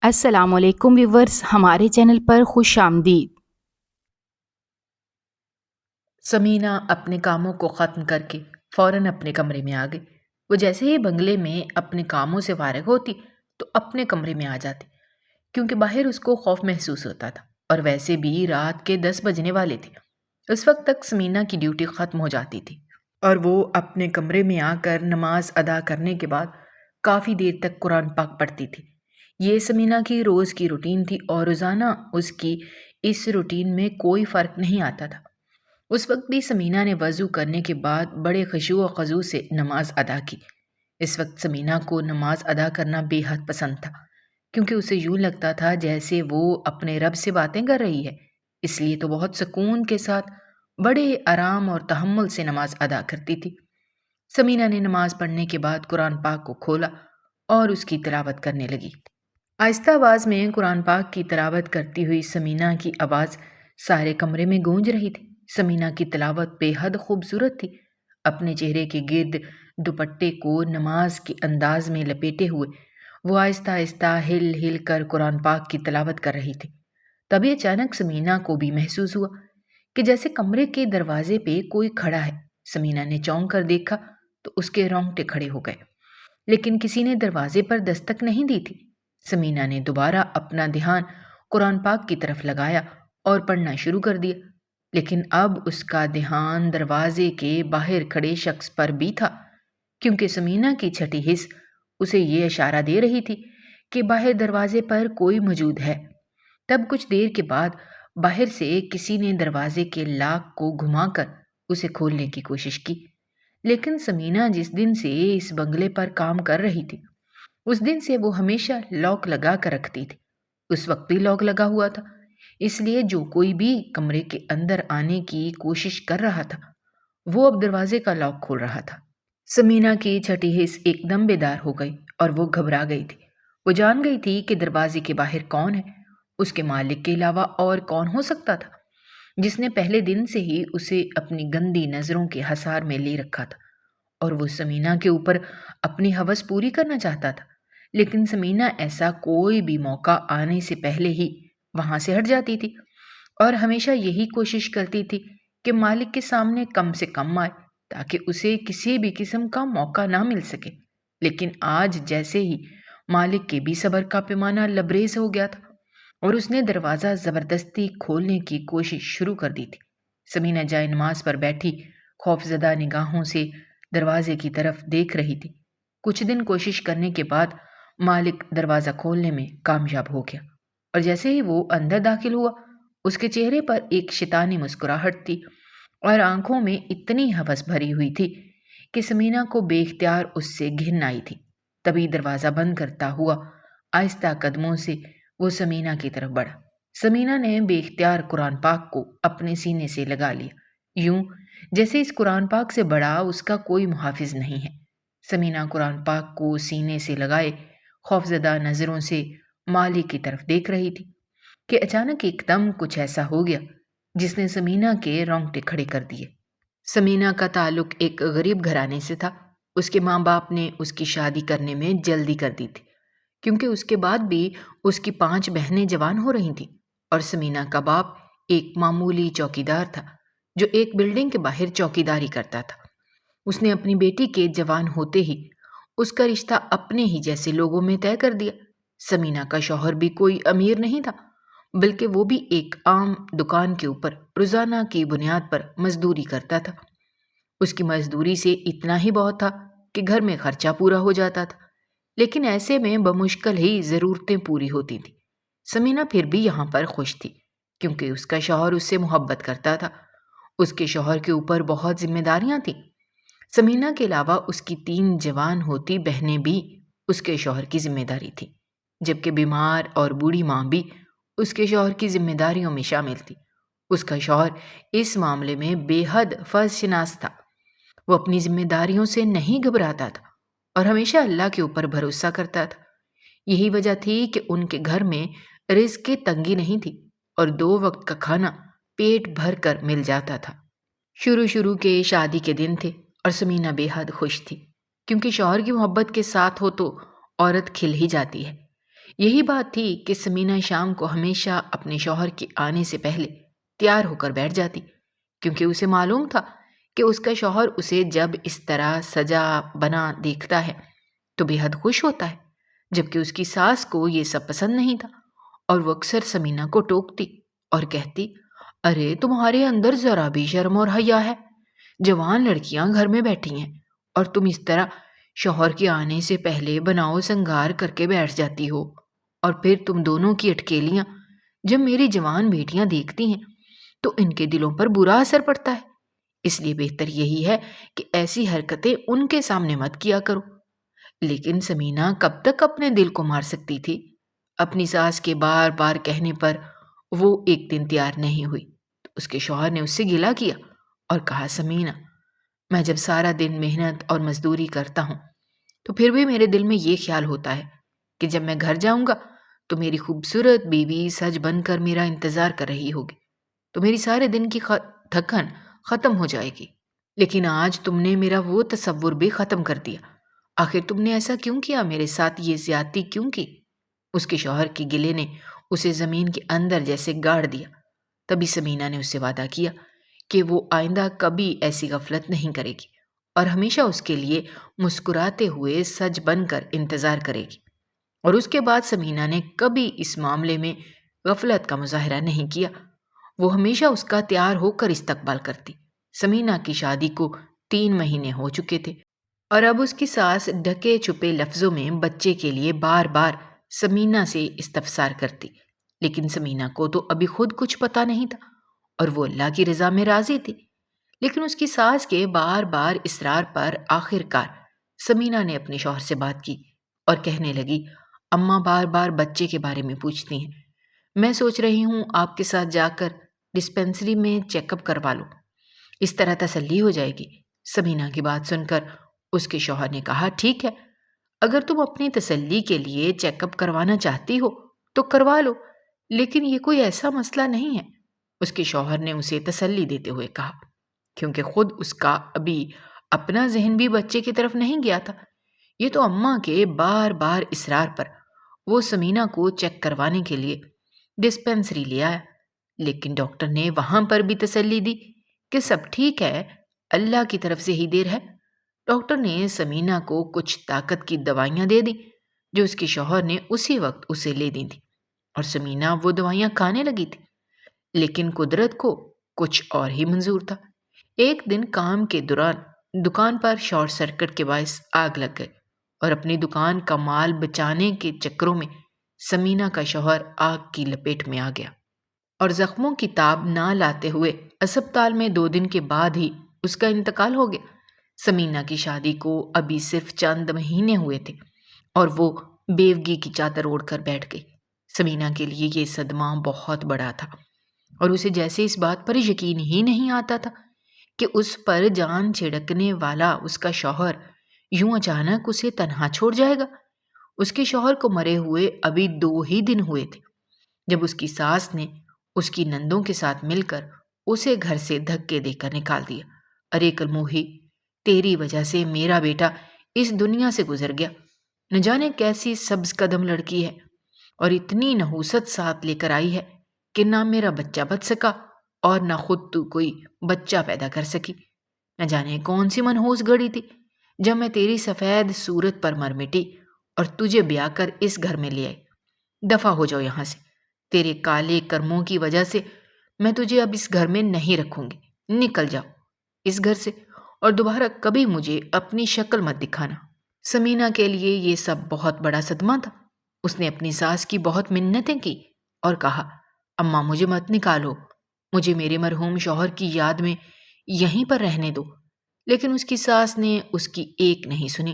السلام علیکم ویورز، ہمارے چینل پر خوش آمدید۔ سمینہ اپنے کاموں کو ختم کر کے فوراً اپنے کمرے میں آ گئی۔ وہ جیسے ہی بنگلے میں اپنے کاموں سے فارغ ہوتی تو اپنے کمرے میں آ جاتی، کیونکہ باہر اس کو خوف محسوس ہوتا تھا، اور ویسے بھی رات کے 10 بجنے والے تھے۔ اس وقت تک سمینہ کی ڈیوٹی ختم ہو جاتی تھی اور وہ اپنے کمرے میں آ کر نماز ادا کرنے کے بعد کافی دیر تک قرآن پاک پڑھتی تھی۔ یہ سمینہ کی روز کی روٹین تھی، اور روزانہ اس کی اس روٹین میں کوئی فرق نہیں آتا تھا۔ اس وقت بھی سمینہ نے وضو کرنے کے بعد بڑے خشوع و خضوع سے نماز ادا کی۔ اس وقت سمینہ کو نماز ادا کرنا بے حد پسند تھا، کیونکہ اسے یوں لگتا تھا جیسے وہ اپنے رب سے باتیں کر رہی ہے۔ اس لیے تو بہت سکون کے ساتھ بڑے آرام اور تحمل سے نماز ادا کرتی تھی۔ سمینہ نے نماز پڑھنے کے بعد قرآن پاک کو کھولا اور اس کی تلاوت کرنے لگی۔ آہستہ آواز میں قرآن پاک کی تلاوت کرتی ہوئی سمینہ کی آواز سارے کمرے میں گونج رہی تھی۔ سمینہ کی تلاوت بے حد خوبصورت تھی۔ اپنے چہرے کے گرد دوپٹے کو نماز کے انداز میں لپیٹے ہوئے وہ آہستہ آہستہ ہل ہل کر قرآن پاک کی تلاوت کر رہی تھی۔ تبھی اچانک سمینہ کو بھی محسوس ہوا کہ جیسے کمرے کے دروازے پہ کوئی کھڑا ہے۔ سمینہ نے چونک کر دیکھا تو اس کے رونگٹے کھڑے ہو گئے، لیکن کسی نے دروازے پر دستک نہیں دی تھی۔ سمینہ نے دوبارہ اپنا دھیان قرآن پاک کی طرف لگایا اور پڑھنا شروع کر دیا، لیکن اب اس کا دھیان دروازے کے باہر کھڑے شخص پر بھی تھا، کیونکہ سمینہ کی چھٹی حس اسے یہ اشارہ دے رہی تھی کہ باہر دروازے پر کوئی موجود ہے۔ تب کچھ دیر کے بعد باہر سے کسی نے دروازے کے لاک کو گھما کر اسے کھولنے کی کوشش کی، لیکن سمینہ جس دن سے اس بنگلے پر کام کر رہی تھی اس دن سے وہ ہمیشہ لاک لگا کر رکھتی تھی۔ اس وقت بھی لاک لگا ہوا تھا، اس لیے جو کوئی بھی کمرے کے اندر آنے کی کوشش کر رہا تھا وہ اب دروازے کا لاک کھول رہا تھا۔ سمینہ کی چھٹی حس ایک دم بیدار ہو گئی اور وہ گھبرا گئی تھی۔ وہ جان گئی تھی کہ دروازے کے باہر کون ہے، اس کے مالک کے علاوہ اور کون ہو سکتا تھا، جس نے پہلے دن سے ہی اسے اپنی گندی نظروں کے حصار میں لے رکھا تھا، اور وہ سمینہ کے اوپر اپنی ہوس پوری کرنا چاہتا تھا۔ لیکن سمینہ ایسا کوئی بھی موقع آنے سے پہلے ہی وہاں سے ہٹ جاتی تھی، اور ہمیشہ یہی کوشش کرتی تھی کہ مالک کے سامنے کم سے کم آئے تاکہ اسے کسی بھی قسم کا موقع نہ مل سکے۔ لیکن آج جیسے ہی مالک کے بھی صبر کا پیمانہ لبریز ہو گیا تھا اور اس نے دروازہ زبردستی کھولنے کی کوشش شروع کر دی تھی۔ سمینہ جائے نماز پر بیٹھی خوف زدہ نگاہوں سے دروازے کی طرف دیکھ رہی تھی۔ کچھ دن کوشش کرنے کے بعد مالک دروازہ کھولنے میں کامیاب ہو گیا، اور جیسے ہی وہ اندر داخل ہوا اس کے چہرے پر ایک شیطانی مسکراہٹ تھی اور آنکھوں میں اتنی ہوس بھری ہوئی تھی کہ سمینہ کو بے اختیار اس سے گھن آئی تھی۔ تبھی دروازہ بند کرتا ہوا آہستہ قدموں سے وہ سمینہ کی طرف بڑھا۔ سمینہ نے بے اختیار قرآن پاک کو اپنے سینے سے لگا لیا، یوں جیسے اس قرآن پاک سے بڑا اس کا کوئی محافظ نہیں ہے۔ سمینہ قرآن پاک کو سینے سے لگائے خوفزدہ نظروں سے مالک کی طرف دیکھ رہی تھی کہ اچانک ایک دم کچھ ایسا ہو گیا جس نے سمینہ کے رونگٹے کھڑے کر دیے۔ سمینہ کا تعلق ایک غریب گھرانے سے تھا۔ اس کے ماں باپ نے اس کی شادی کرنے میں جلدی کر دی تھی، کیونکہ اس کے بعد بھی اس کی 5 بہنیں جوان ہو رہی تھیں، اور سمینہ کا باپ ایک معمولی چوکیدار تھا جو ایک بلڈنگ کے باہر چوکیداری کرتا تھا۔ اس نے اپنی بیٹی کے جوان ہوتے ہی اس کا رشتہ اپنے ہی جیسے لوگوں میں طے کر دیا۔ سمینہ کا شوہر بھی کوئی امیر نہیں تھا، بلکہ وہ بھی ایک عام دکان کے اوپر روزانہ کی بنیاد پر مزدوری کرتا تھا۔ اس کی مزدوری سے اتنا ہی بہت تھا کہ گھر میں خرچہ پورا ہو جاتا تھا، لیکن ایسے میں بمشکل ہی ضرورتیں پوری ہوتی تھیں۔ سمینہ پھر بھی یہاں پر خوش تھی، کیونکہ اس کا شوہر اس سے محبت کرتا تھا۔ اس کے شوہر کے اوپر بہت ذمہ داریاں تھیں۔ سمینہ کے علاوہ اس کی 3 جوان ہوتی بہنیں بھی اس کے شوہر کی ذمہ داری تھی، جبکہ بیمار اور بوڑھی ماں بھی اس کے شوہر کی ذمہ داریوں میں شامل تھی۔ اس کا شوہر اس معاملے میں بے حد فرض شناس تھا۔ وہ اپنی ذمہ داریوں سے نہیں گھبراتا تھا اور ہمیشہ اللہ کے اوپر بھروسہ کرتا تھا۔ یہی وجہ تھی کہ ان کے گھر میں رزق کی تنگی نہیں تھی اور 2 وقت کا کھانا پیٹ بھر کر مل جاتا تھا۔ شروع کے شادی کے دن تھے اور سمینہ بے حد خوش تھی، کیونکہ شوہر کی محبت کے ساتھ ہو تو عورت کھل ہی جاتی ہے۔ یہی بات تھی کہ سمینہ شام کو ہمیشہ اپنے شوہر کے آنے سے پہلے تیار ہو کر بیٹھ جاتی، کیونکہ اسے معلوم تھا کہ اس کا شوہر اسے جب اس طرح سجا بنا دیکھتا ہے تو بے حد خوش ہوتا ہے، جبکہ اس کی ساس کو یہ سب پسند نہیں تھا، اور وہ اکثر سمینہ کو ٹوکتی اور کہتی، ارے تمہارے اندر ذرا بھی شرم اور حیا ہے، جوان لڑکیاں گھر میں بیٹھی ہیں اور تم اس طرح شوہر کے آنے سے پہلے بناؤ سنگار کر کے بیٹھ جاتی ہو، اور پھر تم دونوں کی اٹکیلیاں جب میری جوان بیٹیاں دیکھتی ہیں تو ان کے دلوں پر برا اثر پڑتا ہے، اس لیے بہتر یہی ہے کہ ایسی حرکتیں ان کے سامنے مت کیا کرو۔ لیکن سمینہ کب تک اپنے دل کو مار سکتی تھی؟ اپنی ساس کے بار بار کہنے پر وہ ایک دن تیار نہیں ہوئی تو اس کے شوہر نے اس سے گلہ کیا اور کہا، سمینہ، میں جب سارا دن محنت اور مزدوری کرتا ہوں تو پھر بھی میرے دل میں یہ خیال ہوتا ہے کہ جب میں گھر جاؤں گا تو میری خوبصورت بیوی سج بن کر میرا انتظار کر رہی ہوگی، تو میری سارے دن کی تھکن ختم ہو جائے گی۔ لیکن آج تم نے میرا وہ تصور بھی ختم کر دیا، آخر تم نے ایسا کیوں کیا؟ میرے ساتھ یہ زیادتی کیوں کی؟ اس کے شوہر کے گلے نے اسے زمین کے اندر جیسے گاڑ دیا۔ تبھی سمینہ نے اس سے وعدہ کیا کہ وہ آئندہ کبھی ایسی غفلت نہیں کرے گی اور ہمیشہ اس کے لیے مسکراتے ہوئے سج بن کر انتظار کرے گی، اور اس کے بعد سمینہ نے کبھی اس معاملے میں غفلت کا مظاہرہ نہیں کیا، وہ ہمیشہ اس کا تیار ہو کر استقبال کرتی۔ سمینہ کی شادی کو 3 مہینے ہو چکے تھے اور اب اس کی ساس ڈھکے چھپے لفظوں میں بچے کے لیے بار بار سمینہ سے استفسار کرتی، لیکن سمینہ کو تو ابھی خود کچھ پتہ نہیں تھا اور وہ اللہ کی رضا میں راضی تھی۔ لیکن اس کی ساس کے بار بار اصرار پر آخر کار سمینہ نے اپنے شوہر سے بات کی اور کہنے لگی، اماں بار بار بچے کے بارے میں پوچھتی ہیں، میں سوچ رہی ہوں آپ کے ساتھ جا کر ڈسپینسری میں چیک اپ کروا لوں، اس طرح تسلی ہو جائے گی۔ سمینہ کی بات سن کر اس کے شوہر نے کہا، ٹھیک ہے، اگر تم اپنی تسلی کے لیے چیک اپ کروانا چاہتی ہو تو کروا لو، لیکن یہ کوئی ایسا مسئلہ نہیں ہے، اس کے شوہر نے اسے تسلی دیتے ہوئے کہا، کیونکہ خود اس کا ابھی اپنا ذہن بھی بچے کی طرف نہیں گیا تھا۔ یہ تو اماں کے بار بار اصرار پر وہ سمینہ کو چیک کروانے کے لیے ڈسپینسری لے آیا، لیکن ڈاکٹر نے وہاں پر بھی تسلی دی کہ سب ٹھیک ہے، اللہ کی طرف سے ہی دیر ہے۔ ڈاکٹر نے سمینہ کو کچھ طاقت کی دوائیاں دے دی جو اس کے شوہر نے اسی وقت اسے لے دی تھی، اور سمینہ وہ دوائیاں کھانے لگی تھی، لیکن قدرت کو کچھ اور ہی منظور تھا۔ ایک دن کام کے دوران دکان پر شارٹ سرکٹ کے باعث آگ لگ گئی اور اپنی دکان کا مال بچانے کے چکروں میں سمینہ کا شوہر آگ کی لپیٹ میں آ گیا اور زخموں کی تاب نہ لاتے ہوئے اسپتال میں 2 دن کے بعد ہی اس کا انتقال ہو گیا۔ سمینہ کی شادی کو ابھی صرف چند مہینے ہوئے تھے اور وہ بیوگی کی چادر اوڑھ کر بیٹھ گئی۔ سمینہ کے لیے یہ صدمہ بہت بڑا تھا اور اسے جیسے اس بات پر یقین ہی نہیں آتا تھا کہ اس پر جان چھڑکنے والا اس کا شوہر یوں اچانک اسے تنہا چھوڑ جائے گا۔ اس کے شوہر کو مرے ہوئے ابھی 2 ہی دن ہوئے تھے جب اس کی ساس نے اس کی نندوں کے ساتھ مل کر اسے گھر سے دھکے دے کر نکال دیا۔ ارے کلموہی، تیری وجہ سے میرا بیٹا اس دنیا سے گزر گیا، نہ جانے کیسی سبز قدم لڑکی ہے اور اتنی نحوست ساتھ لے کر آئی ہے کہ نہ میرا بچہ بچ سکا اور نہ خود تو کوئی بچہ پیدا کر سکی۔ نہ جانے کون سی منحوس گھڑی تھی جب میں تیری سفید صورت پر مر مٹی اور تجھے بیاہ کر اس گھر میں لے آئی۔ دفع ہو جاؤ یہاں سے، تیرے کالے کرموں کی وجہ سے میں تجھے اب اس گھر میں نہیں رکھوں گی، نکل جاؤ اس گھر سے اور دوبارہ کبھی مجھے اپنی شکل مت دکھانا۔ سمینہ کے لیے یہ سب بہت بڑا صدمہ تھا۔ اس نے اپنی ساس کی بہت منتیں کی اور کہا، اماں مجھے مت نکالو، مجھے میرے مرحوم شوہر کی یاد میں یہیں پر رہنے دو۔ لیکن اس کی ساس نے اس کی ایک نہیں سنی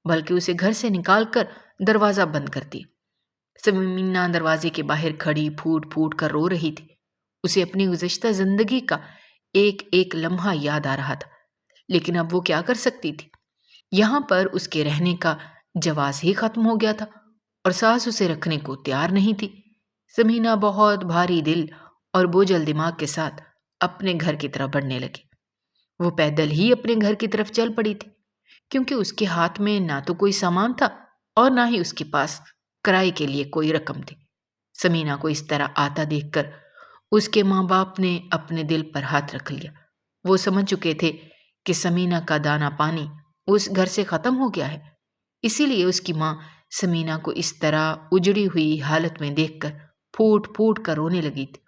بلکہ اسے گھر سے نکال کر دروازہ بند کر دیا۔ سمینہ دروازے کے باہر کھڑی پھوٹ پھوٹ کر رو رہی تھی۔ اسے اپنی گزشتہ زندگی کا ایک ایک لمحہ یاد آ رہا تھا، لیکن اب وہ کیا کر سکتی تھی؟ یہاں پر اس کے رہنے کا جواز ہی ختم ہو گیا تھا اور ساس اسے رکھنے کو تیار نہیں تھی۔ سمینہ بہت بھاری دل اور بوجھل دماغ کے ساتھ اپنے گھر کی طرف بڑھنے لگی۔ وہ پیدل ہی اپنے گھر کی طرف چل پڑی تھی، کیونکہ اس کے ہاتھ میں نہ تو کوئی سامان تھا اور نہ ہی اس کے پاس کرائے کے لیے کوئی رقم تھی۔ سمینہ کو اس طرح آتا دیکھ کر اس کے ماں باپ نے اپنے دل پر ہاتھ رکھ لیا۔ وہ سمجھ چکے تھے کہ سمینہ کا دانا پانی اس گھر سے ختم ہو گیا ہے، اسی لیے اس کی ماں سمینہ کو اس طرح اجڑی ہوئی حالت میں دیکھ کر پھوٹ پھوٹ کر رونے لگی تھی،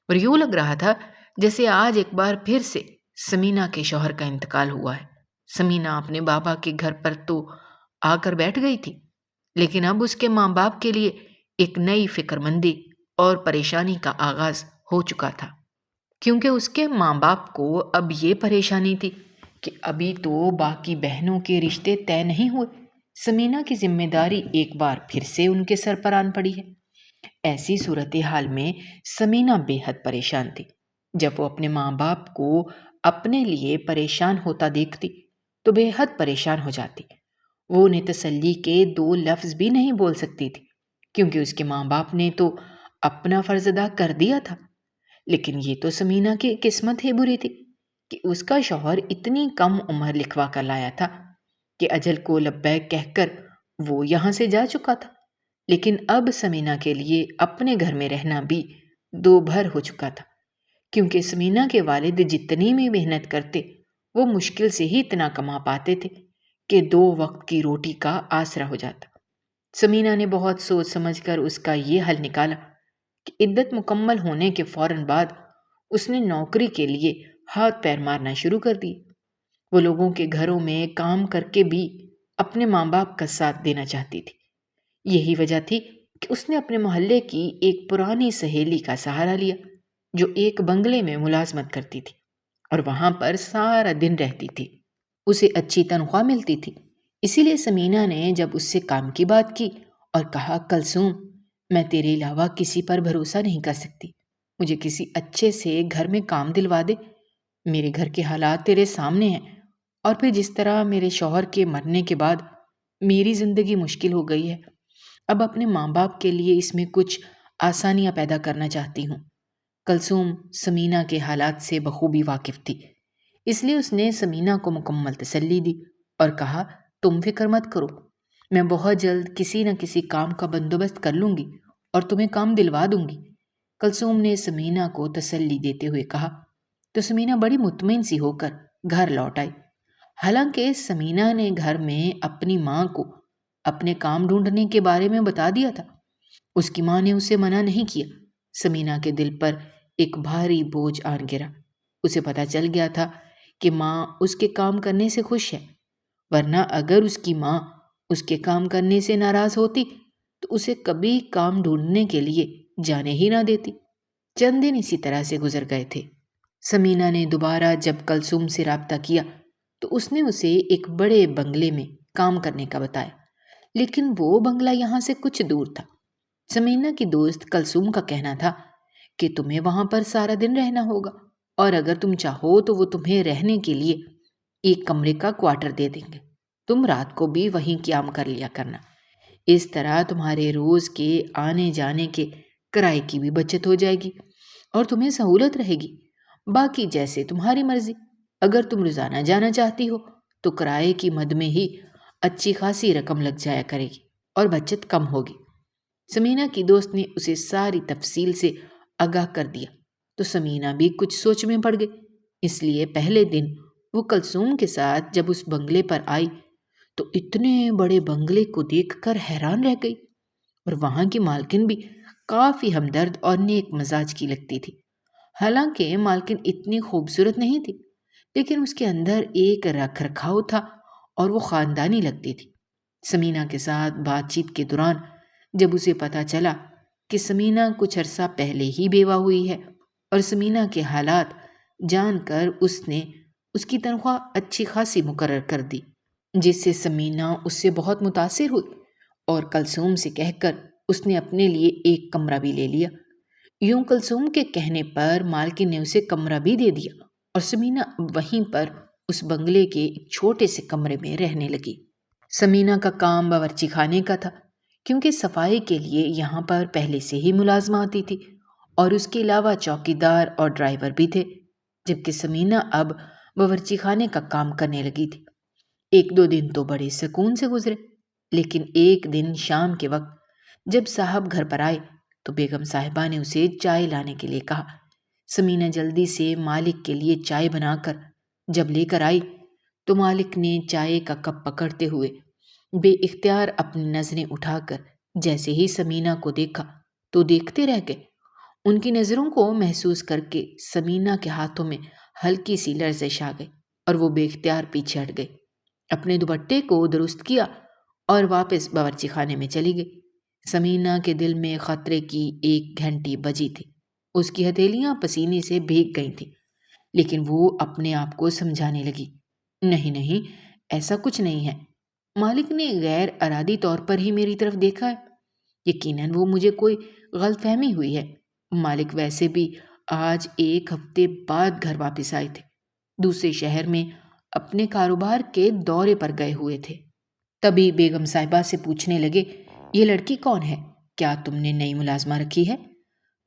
اور یوں لگ رہا تھا جیسے آج ایک بار پھر سے سمینہ کے شوہر کا انتقال ہوا ہے۔ سمینہ اپنے بابا کے گھر پر تو آ کر بیٹھ گئی تھی، لیکن اب اس کے ماں باپ کے لیے ایک نئی فکر مندی اور پریشانی کا آغاز ہو چکا تھا، کیونکہ اس کے ماں باپ کو اب یہ پریشانی تھی کہ ابھی تو باقی بہنوں کے رشتے طے نہیں ہوئے، سمینہ کی ذمہ داری ایک بار پھر سے ان کے سر پر آن پڑی ہے۔ ایسی صورتحال میں سمینہ بے حد پریشان تھی۔ جب وہ اپنے ماں باپ کو اپنے لیے پریشان ہوتا دیکھتی تو بے حد پریشان ہو جاتی۔ وہ انہیں تسلی کے دو لفظ بھی نہیں بول سکتی تھی، کیونکہ اس کے ماں باپ نے تو اپنا فرض ادا کر دیا تھا، لیکن یہ تو سمینہ کی قسمت ہی بری تھی کہ اس کا شوہر اتنی کم عمر لکھوا کر لایا تھا کہ اجل کو لبیک کہہ کر وہ یہاں سے جا چکا تھا، لیکن اب سمینہ کے لیے اپنے گھر میں رہنا بھی دو بھر ہو چکا تھا، کیونکہ سمینہ کے والد جتنی بھی محنت کرتے وہ مشکل سے ہی اتنا کما پاتے تھے کہ 2 وقت کی روٹی کا آسرا ہو جاتا۔ سمینہ نے بہت سوچ سمجھ کر اس کا یہ حل نکالا کہ عدت مکمل ہونے کے فوراً بعد اس نے نوکری کے لیے ہاتھ پیر مارنا شروع کر دی۔ وہ لوگوں کے گھروں میں کام کر کے بھی اپنے ماں باپ کا ساتھ دینا چاہتی تھی۔ یہی وجہ تھی کہ اس نے اپنے محلے کی ایک پرانی سہیلی کا سہارا لیا جو ایک بنگلے میں ملازمت کرتی تھی اور وہاں پر سارا دن رہتی تھی۔ اسے اچھی تنخواہ ملتی تھی، اسی لیے سمینہ نے جب اس سے کام کی بات کی اور کہا، کلثوم، میں تیرے علاوہ کسی پر بھروسہ نہیں کر سکتی، مجھے کسی اچھے سے گھر میں کام دلوا دے، میرے گھر کے حالات تیرے سامنے ہیں، اور پھر جس طرح میرے شوہر کے مرنے کے بعد میری زندگی مشکل ہو گئی ہے، اب اپنے ماں باپ کے لیے اس میں کچھ آسانیاں پیدا کرنا چاہتی ہوں۔ کلثوم سمینہ کے حالات سے بخوبی واقف تھی، اس لیے اس نے سمینہ کو مکمل تسلی دی اور کہا، تم فکر مت کرو، میں بہت جلد کسی نہ کسی کام کا بندوبست کر لوں گی اور تمہیں کام دلوا دوں گی۔ کلثوم نے سمینہ کو تسلی دیتے ہوئے کہا تو سمینہ بڑی مطمئن سی ہو کر گھر لوٹ آئی۔ حالانکہ سمینہ نے گھر میں اپنی ماں کو اپنے کام ڈھونڈنے کے بارے میں بتا دیا تھا، اس کی ماں نے اسے منع نہیں کیا۔ سمینہ کے دل پر ایک بھاری بوجھ آن گرا، اسے پتہ چل گیا تھا کہ ماں اس کے کام کرنے سے خوش ہے، ورنہ اگر اس کی ماں اس کے کام کرنے سے ناراض ہوتی تو اسے کبھی کام ڈھونڈنے کے لیے جانے ہی نہ دیتی۔ چند دن اسی طرح سے گزر گئے تھے۔ سمینہ نے دوبارہ جب کلثوم سے رابطہ کیا تو اس نے اسے ایک بڑے بنگلے میں کام کرنے کا بتایا، لیکن وہ بنگلہ یہاں سے کچھ دور تھا۔ سمینہ کی دوست کلثوم کا کہنا تھا کہ تمہیں وہاں پر سارا دن رہنا ہوگا، اور اگر تم چاہو تو وہ تمہیں رہنے کے لیے ایک کمرے کا کوارٹر دے دیں گے، تم رات کو بھی وہیں قیام کر لیا کرنا، اس طرح تمہارے روز کے آنے جانے کے کرائے کی بھی بچت ہو جائے گی اور تمہیں سہولت رہے گی۔ باقی جیسے تمہاری مرضی، اگر تم روزانہ جانا چاہتی ہو تو کرائے کی مد میں ہی اچھی خاصی رقم لگ جایا کرے گی اور بچت کم ہوگی۔ سمینہ کی دوست نے اسے ساری تفصیل سے آگاہ کر دیا تو سمینہ بھی کچھ سوچ میں پڑ گئی، اس لیے پہلے دن وہ کلثوم کے ساتھ جب اس بنگلے پر آئی تو اتنے بڑے بنگلے کو دیکھ کر حیران رہ گئی، اور وہاں کی مالکن بھی کافی ہمدرد اور نیک مزاج کی لگتی تھی۔ حالانکہ مالکن اتنی خوبصورت نہیں تھی، لیکن اس کے اندر ایک رکھ رکھاؤ تھا اور وہ خاندانی لگتی تھی۔ سمینہ کے ساتھ بات چیت کے دوران جب اسے پتہ چلا کہ سمینہ کچھ عرصہ پہلے ہی بیوہ ہوئی ہے اور سمینہ کے حالات جان کر اس نے اس کی تنخواہ اچھی خاصی مقرر کر دی، جس سے سمینہ اس سے بہت متاثر ہوئی اور کلثوم سے کہہ کر اس نے اپنے لیے ایک کمرہ بھی لے لیا۔ یوں کلثوم کے کہنے پر مالکن نے اسے کمرہ بھی دے دیا اور سمینہ وہیں پر اس بنگلے کے ایک چھوٹے سے کمرے میں رہنے لگی۔ سمینہ کا کام باورچی خانے کا تھا، کیونکہ صفائی کے لیے یہاں پر پہلے سے ہی ملازمہ آتی تھی، اور اس کے علاوہ چوکیدار اور ڈرائیور بھی تھے، جبکہ سمینہ اب باورچی خانے کا کام کرنے لگی تھی۔ 1-2 دن تو بڑے سکون سے گزرے، لیکن ایک دن شام کے وقت جب صاحب گھر پر آئے تو بیگم صاحبہ نے اسے چائے لانے کے لیے کہا۔ سمینہ جلدی سے مالک کے لیے چائے بنا کر جب لے کر آئی تو مالک نے چائے کا کپ پکڑتے ہوئے بے اختیار اپنی نظریں اٹھا کر جیسے ہی سمینہ کو دیکھا تو دیکھتے رہ گئے۔ ان کی نظروں کو محسوس کر کے سمینہ کے ہاتھوں میں ہلکی سی لرزش آ گئی اور وہ بے اختیار پیچھے ہٹ گئی، اپنے دوپٹے کو درست کیا اور واپس باورچی خانے میں چلی گئی۔ سمینہ کے دل میں خطرے کی ایک گھنٹی بجی تھی، اس کی ہتھیلیاں پسینے سے بھیگ گئی تھیں، لیکن وہ اپنے آپ کو سمجھانے لگی، نہیں نہیں، ایسا کچھ نہیں ہے، مالک نے غیر ارادی طور پر ہی میری طرف دیکھا ہے، یقیناً وہ مجھے کوئی غلط فہمی ہوئی ہے۔ مالک ویسے بھی آج 1 ہفتے بعد گھر واپس آئے تھے، دوسرے شہر میں اپنے کاروبار کے دورے پر گئے ہوئے تھے۔ تبھی بیگم صاحبہ سے پوچھنے لگے، یہ لڑکی کون ہے؟ کیا تم نے نئی ملازمہ رکھی ہے؟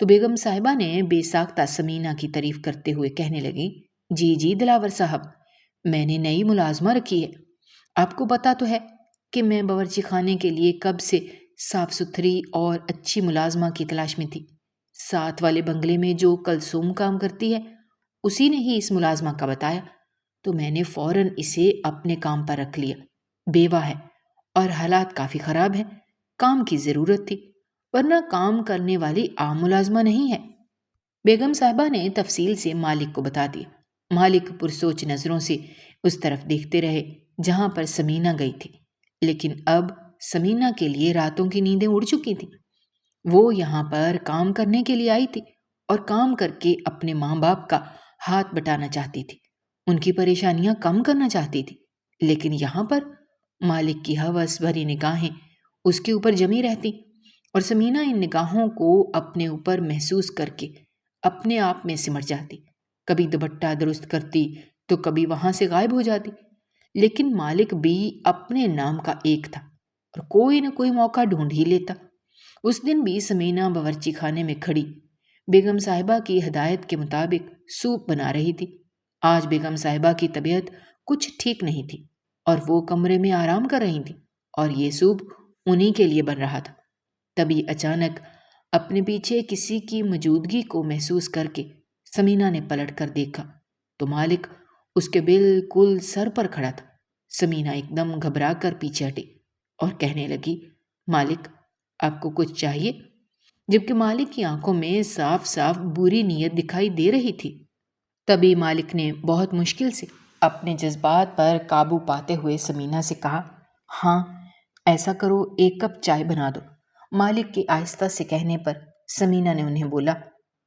تو بیگم صاحبہ نے بے ساختہ سمینہ کی تعریف کرتے ہوئے کہنے لگی، جی جی دلاور صاحب، میں نے نئی ملازمہ رکھی ہے۔ آپ کو پتہ تو ہے کہ میں باورچی خانے کے لیے کب سے صاف ستھری اور اچھی ملازمہ کی تلاش میں تھی۔ ساتھ والے بنگلے میں جو کلثوم کام کرتی ہے اسی نے ہی اس ملازمہ کا بتایا، تو میں نے فوراً اسے اپنے کام پر رکھ لیا۔ بیوہ ہے اور حالات کافی خراب ہیں، کام کی ضرورت تھی، ورنہ کام کرنے والی عام ملازمہ نہیں ہے۔ بیگم صاحبہ نے تفصیل سے مالک کو بتا دیا۔ مالک پرسوچ نظروں سے اس طرف دیکھتے رہے جہاں پر سمینہ گئی تھی، لیکن اب سمینہ کے لیے راتوں کی نیندیں اڑ چکی تھیں۔ وہ یہاں پر کام کرنے کے لیے آئی تھی اور کام کر کے اپنے ماں باپ کا ہاتھ بٹانا چاہتی تھی، ان کی پریشانیاں کم کرنا چاہتی تھی، لیکن یہاں پر مالک کی ہوس بھری نگاہیں اس کے اوپر جمی رہتی اور سمینہ ان نگاہوں کو اپنے اوپر محسوس کر کے اپنے آپ میں سمٹ جاتی، کبھی دوپٹہ درست کرتی تو کبھی وہاں سے غائب ہو جاتی، لیکن مالک بھی اپنے نام کا ایک تھا اور کوئی نہ کوئی موقع ڈھونڈ ہی لیتا۔ اس دن بھی سمینہ باورچی خانے میں کھڑی بیگم صاحبہ کی ہدایت کے مطابق سوپ بنا رہی تھی۔ آج بیگم صاحبہ کی طبیعت کچھ ٹھیک نہیں تھی اور وہ کمرے میں آرام کر رہی تھی اور یہ سوپ انہی کے لیے بن رہا تھا۔ تبھی اچانک اپنے پیچھے کسی کی موجودگی کو محسوس کر کے سمینہ نے پلٹ کر دیکھا تو مالک اس کے بالکل سر پر کھڑا تھا۔ سمینہ ایک دم گھبرا کر پیچھے ہٹی اور کہنے لگی، مالک آپ کو کچھ چاہیے؟ جبکہ مالک کی آنکھوں میں صاف صاف بری نیت دکھائی دے رہی تھی۔ تبھی مالک نے بہت مشکل سے اپنے جذبات پر قابو پاتے ہوئے سمینہ سے کہا، ہاں ایسا کرو 1 کپ چائے بنا دو۔ مالک کے آہستہ سے کہنے پر سمینہ نے انہیں بولا،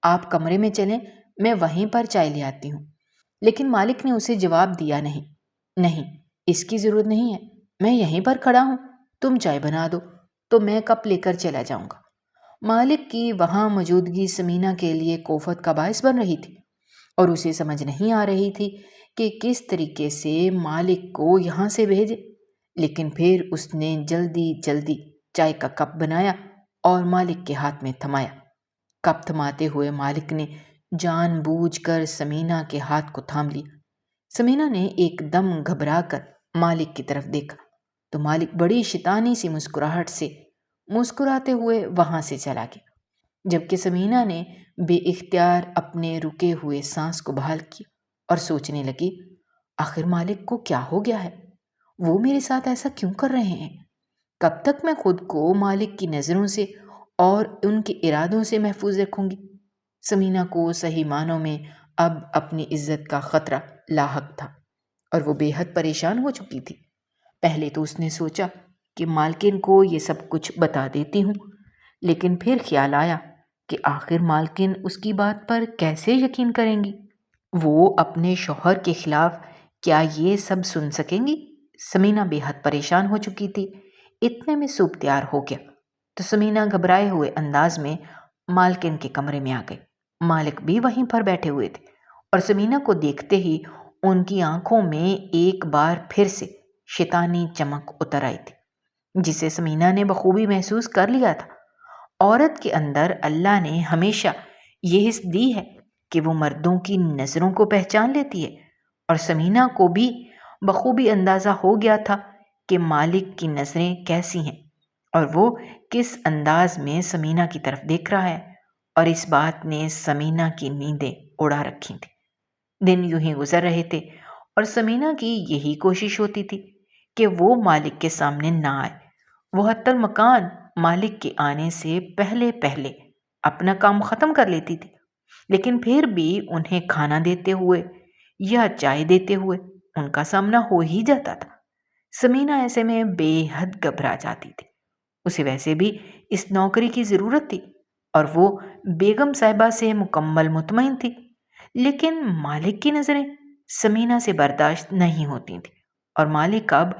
آپ کمرے میں چلیں، میں وہیں پر چائے لے آتی ہوں۔ لیکن مالک نے اسے جواب دیا، نہیں، اس کی ضرورت نہیں ہے، میں یہیں پر کھڑا ہوں، تم چائے بنا دو تو میں کپ لے کر چلا جاؤں گا۔ مالک کی وہاں موجودگی سمینہ کے لیے کوفت کا باعث بن رہی تھی اور اسے سمجھ نہیں آ رہی تھی کہ کس طریقے سے مالک کو یہاں سے بھیجے، لیکن پھر اس نے جلدی چائے کا کپ بنایا اور مالک کے ہاتھ میں تھمایا۔ کپ تھماتے ہوئے مالک نے جان بوجھ کر سمینہ کے ہاتھ کو تھام لیا۔ سمینہ نے ایک دم گھبرا کر مالک کی طرف دیکھا تو مالک بڑی شیطانی سی مسکراہٹ سے مسکراتے ہوئے وہاں سے چلا گیا، جبکہ سمینہ نے بے اختیار اپنے رکے ہوئے سانس کو بحال کیا اور سوچنے لگی، آخر مالک کو کیا ہو گیا ہے؟ وہ میرے ساتھ ایسا کیوں کر رہے ہیں؟ کب تک میں خود کو مالک کی نظروں سے اور ان کے ارادوں سے محفوظ رکھوں گی؟ سمینہ کو صحیح معنوں میں اب اپنی عزت کا خطرہ لاحق تھا اور وہ بے حد پریشان ہو چکی تھی۔ پہلے تو اس نے سوچا کہ مالکن کو یہ سب کچھ بتا دیتی ہوں، لیکن پھر خیال آیا کہ آخر مالکن اس کی بات پر کیسے یقین کریں گی؟ وہ اپنے شوہر کے خلاف کیا یہ سب سن سکیں گی؟ سمینہ بے حد پریشان ہو چکی تھی۔ اتنے میں سوپ تیار ہو گیا تو سمینہ گھبرائے ہوئے انداز میں مالکن کے کمرے میں آ گئی۔ مالک بھی وہیں پر بیٹھے ہوئے تھے اور سمینہ کو دیکھتے ہی ان کی آنکھوں میں ایک بار پھر سے شیطانی چمک اتر آئی تھی، جسے سمینہ نے بخوبی محسوس کر لیا تھا۔ عورت کے اندر اللہ نے ہمیشہ یہ حس دی ہے کہ وہ مردوں کی نظروں کو پہچان لیتی ہے، اور سمینہ کو بھی بخوبی اندازہ ہو گیا تھا کہ مالک کی نظریں کیسی ہیں اور وہ کس انداز میں سمینہ کی طرف دیکھ رہا ہے، اور اس بات نے سمینہ کی نیندیں اڑا رکھی تھی۔ دن یوں ہی گزر رہے تھے اور سمینہ کی یہی کوشش ہوتی تھی کہ وہ مالک کے سامنے نہ آئے۔ وہ حتی المکان مالک کے آنے سے پہلے پہلے اپنا کام ختم کر لیتی تھی، لیکن پھر بھی انہیں کھانا دیتے ہوئے یا چائے دیتے ہوئے ان کا سامنا ہو ہی جاتا تھا۔ سمینہ ایسے میں بے حد گھبرا جاتی تھی۔ اسے ویسے بھی اس نوکری کی ضرورت تھی اور وہ بیگم صاحبہ سے مکمل مطمئن تھی، لیکن مالک کی نظریں سمینہ سے برداشت نہیں ہوتی تھیں اور مالک اب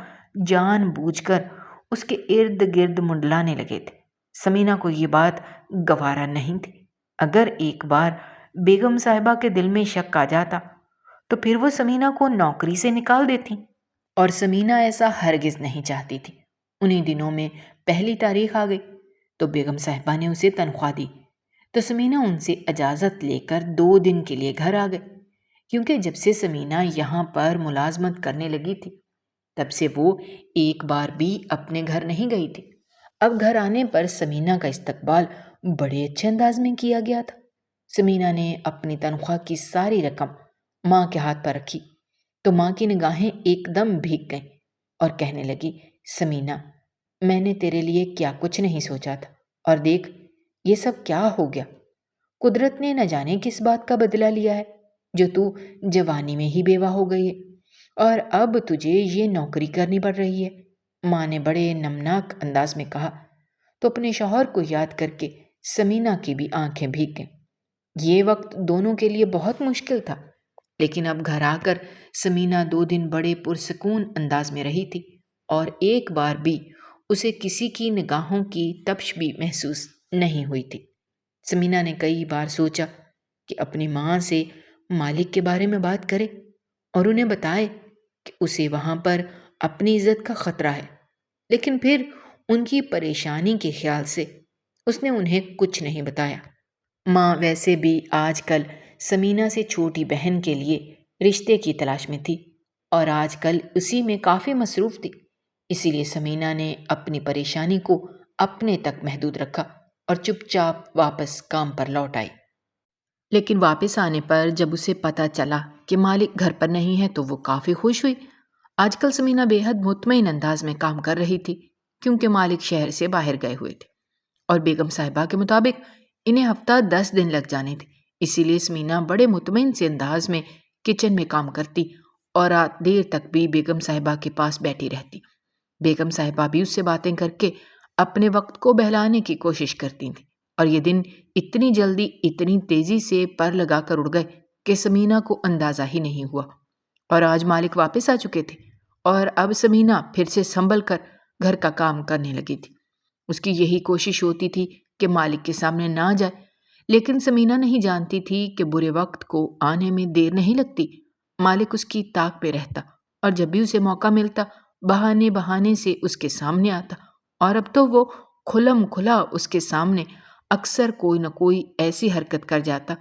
جان بوجھ کر اس کے ارد گرد منڈلانے لگے تھے۔ سمینہ کو یہ بات گوارا نہیں تھی۔ اگر ایک بار بیگم صاحبہ کے دل میں شک آ جاتا تو پھر وہ سمینہ کو نوکری سے نکال دیتی، اور سمینہ ایسا ہرگز نہیں چاہتی تھی۔ انہی دنوں میں پہلی تاریخ آ گئی تو بیگم صاحبہ نے اسے تنخواہ دی، تو سمینہ ان سے اجازت لے کر 2 دن کے لیے گھر آ گئی، کیونکہ جب سے سمینہ یہاں پر ملازمت کرنے لگی تھی تب سے وہ ایک بار بھی اپنے گھر نہیں گئی تھی۔ اب گھر آنے پر سمینہ کا استقبال بڑے اچھے انداز میں کیا گیا تھا۔ سمینہ نے اپنی تنخواہ کی ساری رقم ماں کے ہاتھ پر رکھی تو ماں کی نگاہیں ایک دم بھیگ گئیں اور کہنے لگی، سمینہ، میں نے تیرے لیے کیا کچھ نہیں سوچا تھا، اور دیکھ یہ سب کیا ہو گیا۔ قدرت نے نہ جانے کس بات کا بدلہ لیا ہے جو تو جوانی میں ہی بیوہ ہو گئی ہے، اور اب تجھے یہ نوکری کرنی پڑ رہی ہے۔ ماں نے بڑے نمناک انداز میں کہا تو اپنے شوہر کو یاد کر کے سمینہ کی بھی آنکھیں بھیگ گئیں۔ یہ وقت دونوں کے لیے بہت مشکل تھا، لیکن اب گھر آ کر سمینہ 2 دن بڑے پرسکون انداز میں رہی تھی اور ایک بار بھی اسے کسی کی نگاہوں کی تپش بھی محسوس نہیں ہوئی تھی۔ سمینہ نے کئی بار سوچا کہ اپنی ماں سے مالک کے بارے میں بات کرے اور انہیں بتائے کہ اسے وہاں پر اپنی عزت کا خطرہ ہے، لیکن پھر ان کی پریشانی کے خیال سے اس نے انہیں کچھ نہیں بتایا۔ ماں ویسے بھی آج کل سمینہ سے چھوٹی بہن کے لیے رشتے کی تلاش میں تھی اور آج کل اسی میں کافی مصروف تھی، اسی لیے سمینہ نے اپنی پریشانی کو اپنے تک محدود رکھا اور چپ چاپ واپس کام پر لوٹ آئی۔ لیکن واپس آنے پر جب اسے پتہ چلا کہ مالک گھر پر نہیں ہے تو وہ کافی خوش ہوئی۔ آج کل سمینہ بے حد مطمئن انداز میں کام کر رہی تھی کیونکہ مالک شہر سے باہر گئے ہوئے تھے اور بیگم صاحبہ کے مطابق انہیں ہفتہ 10 دن لگ جانے تھے، اسی لیے سمینہ بڑے مطمئن سے انداز میں کچن میں کام کرتی اور رات دیر تک بھی بیگم صاحبہ کے پاس بیٹھی رہتی۔ بیگم صاحبہ بھی اس سے باتیں کر کے اپنے وقت کو بہلانے کی کوشش کرتی تھیں، اور یہ دن اتنی جلدی اتنی تیزی سے پر لگا کر اڑ گئے کہ سمینہ کو اندازہ ہی نہیں ہوا۔ اور آج مالک واپس آ چکے تھے اور اب سمینہ پھر سے سنبھل کر گھر کا کام کرنے لگی تھی۔ اس کی یہی کوشش ہوتی تھی کہ مالک کے سامنے نہ جائے، لیکن سمینہ نہیں جانتی تھی کہ برے وقت کو آنے میں دیر نہیں لگتی۔ مالک اس کی طاق پہ رہتا اور جب بھی اسے موقع ملتا بہانے بہانے سے اس کے سامنے آتا، اور اب تو وہ کھلم کھلا اس کے سامنے اکثر کوئی نہ کوئی ایسی حرکت کر جاتا